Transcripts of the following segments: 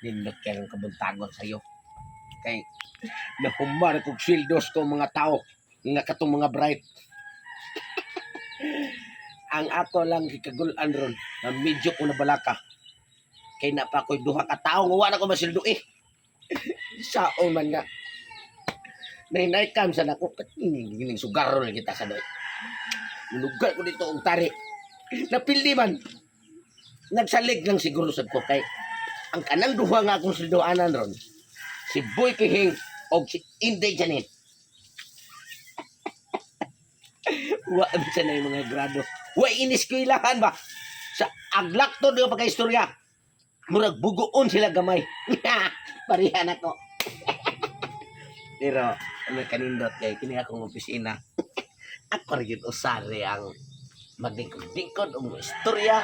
Nindot kayo ng kabuntagon sa'yo. Kay nahumar kong sildos ko mga tao nga katong mga bright. Ang ato lang gikagulan ron na medyo ko na balaka. Kay na pa ko'y duha ka tao nga wala ko masildo eh. Sao man nga. Nahinay-kam sa nako. Gining sugar na kita sa doy. Lugar ko dito ang tari. Napildi man. Nagsalig lang siguro sa ko kay ang kanang duha nga akong sildoanan ron. Si Boy Pihing o si Inday Janet. Waan sa na yung mga grado. Wa iniskwilahan ba? Sa aglak to yung pagka-istorya. Murag bugoon sila gamay. Parihan ako. Pero, ano kanindot kay kini akong opisina. Ako rin usari ang magdingkod-dingkod o mga istorya.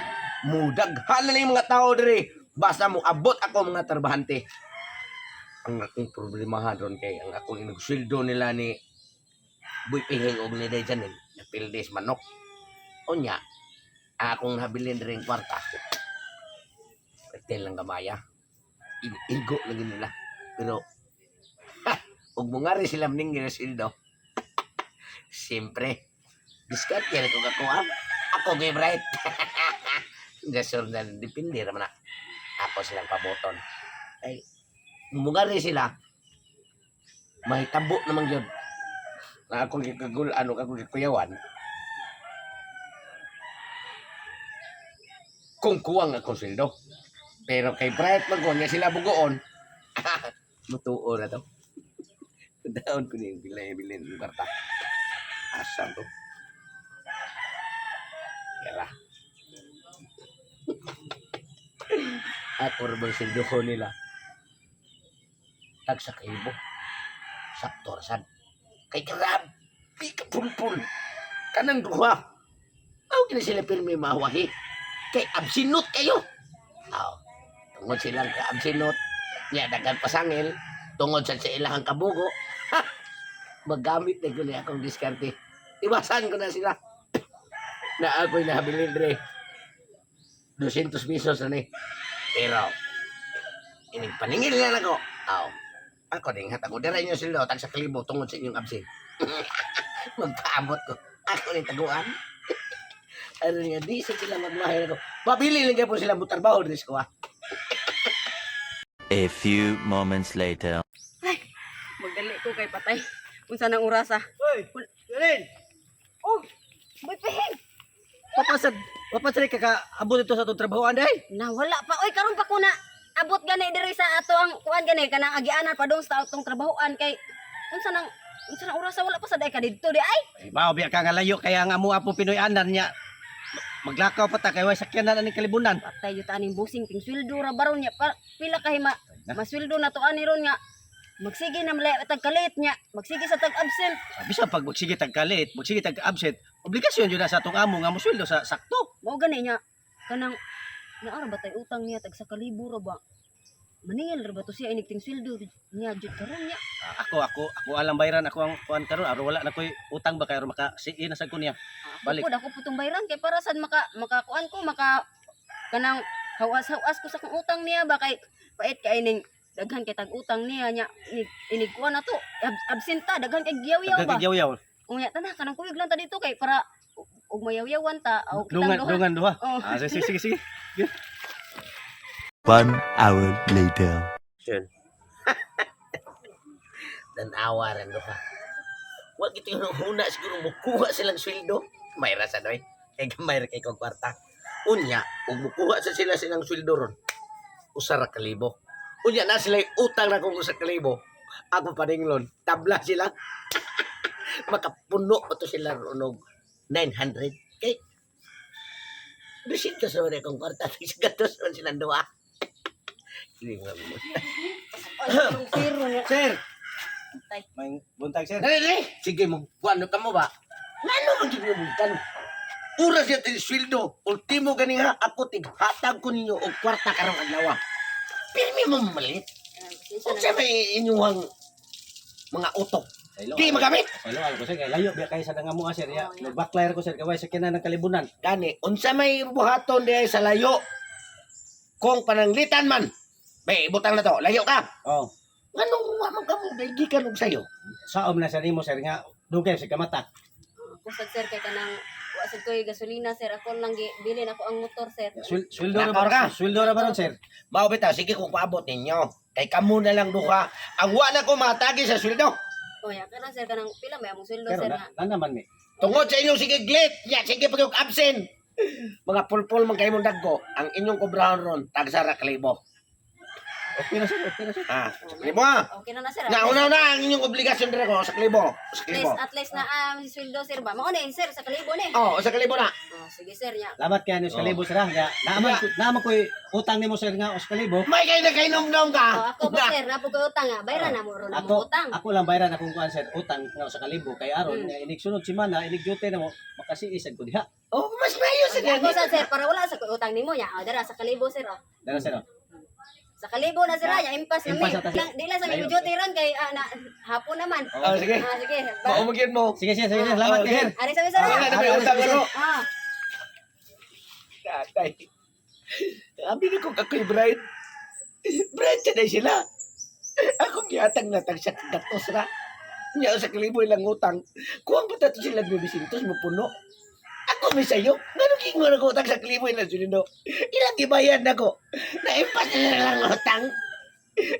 Mudaghan na yung mga tao diri. Basta mo abot ako mga trabahante. Ang aking problemahan ron kay ang akong inugsildo nila ni Boy Pihing o ni Dejanin. Napildis manok. O niya, akong nabilin rin kwarta. Pagtel lang gamaya. Igo lang nila. Pero, huwag mo nga rin sila maningin na sildo. Siyempre, discard yan kung ako ako gay bright. Gasor na, dipindi naman na. Ako silang paboton. Ay, mga rin sila, may tabo naman yun. Na akong kikagul, akong kikuyawan. Kung kuwang akong sildo. Pero kay Bright Magon nga sila bugoon. Mutuo na to. Daon ko niyung bilin ng karta. Asam to. Yara. Ako rin sildo ko nila. Tag sa kaibo. Sakto rasan. Kay grabe ka pulpul. Kanang duha. Aw kina sila pirmi mawahi. Kay absinot kayo. Aw. Tungod silang ka-absinot, niya dagan pasangil, tungod sa ilahang kabugo, magamit na ko na akong diskarte. Iwasan ko na sila. Na ako'y nahabilin rin. 200 pesos na ni. Pero, inigpaningil na ako. Aw, ako ding hatag ko. Dira nyo sila, tag sa kalibo, tungod sa inyong absin. Magpaabot ko. Ako rin taguan. Ano nga, di sa sila magmahal ako. Pabili lang kayo po sila butarbaho, Dres ko ha. A few moments later. Ay, magdali ko kay patay. Unsa nang orasa? Hoy, Yalin! Oh, Boy Pihing! Papasad ka abot ito sa itong trabahoan day? Nawala pa. Oy, karon pa ko na abot gani diri sa ato ang kuan gani kanang agianan pa dong sa atong trabahoan kay unsa nang orasa wala pa sa day ka didto di ay. Mao biya ka nga layo kaya nga mo apo Pinoy anan niya. Maglakaw pa ta kay way sakyan na ning kalibunan. Patay yun taning busing ting sweldo ra baron niya pila kay masweldo na to ani ron nga. Magsige na malay tag kalit niya. Magsige sa tag absent. Bisan pag magsige tag kalit, magsige tag absent, obligasyon jud na sa atong amo nga mosweldo sa sakto. Mao gani niya kanang naara ba tay utang niya tag sa kalibo ra ba? Maningil ra ba to siya inig ting sweldo niya jud karon niya. Ako alam bayran ako ang kuan karon aro wala na koy utang ba kay aro maka siin na sad ko niya. Balik. Ako putong bayran kay para sad makakuan ko kanang hawas-hawas ko sa kong utang niya ba kay pait kay ning daghan kay tag utang niya nya inig kuan na to absenta daghan kay giyaw-yaw ba. Gagyaw-yaw. Unya tanah kanang kuyog lang ta dito kay para ug mayaw-yawan ta o Dungan duha. Oh. Sige. 1 hour later. Yun. Tanawa rin do ka. Huwag ito yung huna siguro mukuha silang sweldo. May rasa doy. Kay gamay rin kay kong kwarta. Unya, kung mukuha sa sila silang sweldo ron, usara kalibo. Unya na sila utang na kung usara kalibo. Ako paninglon, tabla sila. Makapuno ito sila ron 900. Kay, bisin ka sa rin kong kwarta. Gatos ron silang dua. Hindi nga mo. Yung zero niya. Sir, Tay. may buntag sir. Dali! Sige, magbuano ka mo ba? Ano magiging bukan? Oras yan tayo sweldo. Ultimo gani nga ako tighatag ko ninyo o kwarta karang adlaw. Pirmi mo malit. Kung siya may inyuhang mga utok. Di magamit. Hello, ko sir, kay layo biya kay sa nga mo sir ya. Nag-backfire ko sir kay way sakyan na ng kalibunan. Gani, unsa may buhaton di sa layo. Kung pananglitan man. Bay, butang na to. Layo ka. Oh, Anong wamang ka mo? Gikan og sayo. saom na sa nimo sir nga dugay si kamata. Ako sad sir kay kanang wa sad ko'y gasolina sir. Ako lang bilin ako ang motor sir. Sweldo ra Nakor ka? ba? Sweldo ra ba ron sir? Mao bitaw, sige kung paabot ninyo. Kay kamo na lang duha. Ang wa na ko matagi sa sweldo. O ya karon sir kanang pila may among sweldo Pero sir nga. na naman mi. Tungod sa inyong sige glit. Ya, sige pag absent. Mga pulpul man kayo mong dagko. Ang inyong kobrahon ron, tagsara kalibo. Okay na sir, okay na sir. Ah, sa kalibo ha. Okay na sir. Nga, una ang inyong obligasyon dire ko sa kalibo. Sa kalibo. At least na sweldo sir ba. Mao ni sir sa kalibo ni. Oh, sa kalibo na. Oh, sige sir nya. Salamat kay ano sa kalibo sir ha. Nga, naaman ko utang nimo sir nga sa kalibo. May kayo na kayo nom-nom ka. Oh, ako ba sir napo ko utang nga. Bayran na mo ron mo utang. Ako lang bayaran akong kuan sir utang nga sa kalibo kay aron nga inig sunod semana inig duty na mo makasiisag ko diha. Oh, mas mayo sa Ako ganyan. sad sir para wala sa utang nimo nya. O dara sa kalibo sir oh. Dara sir. Sa kalibo na sir ya impas na mi. Impas na ta, sir. Di lang sa mi duty ron kay hapon naman. Oh, sige. Sige. Maumagyan mo. Sige sir, sige sir. Salamat Oh, kay sir. Ari sa mi sir. Wala na may utang ano. Ah. Tatay. Sabi ni kong ako'y bride. Bride siya na sila. Akong giatang natang siya gatos ra. Nya sa kalibo ilang utang. Kuwang ba tato sila bibisintos mo puno? Ako may sayo. Ngano kingon ako utang sa kalibo ilang sulindo? Ilang gibayad na ko. Naimpas na lang utang.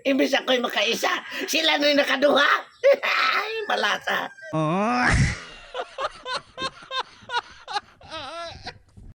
Imbis ako'y makaisa. Sila na'y nakaduha. Ay, malasa.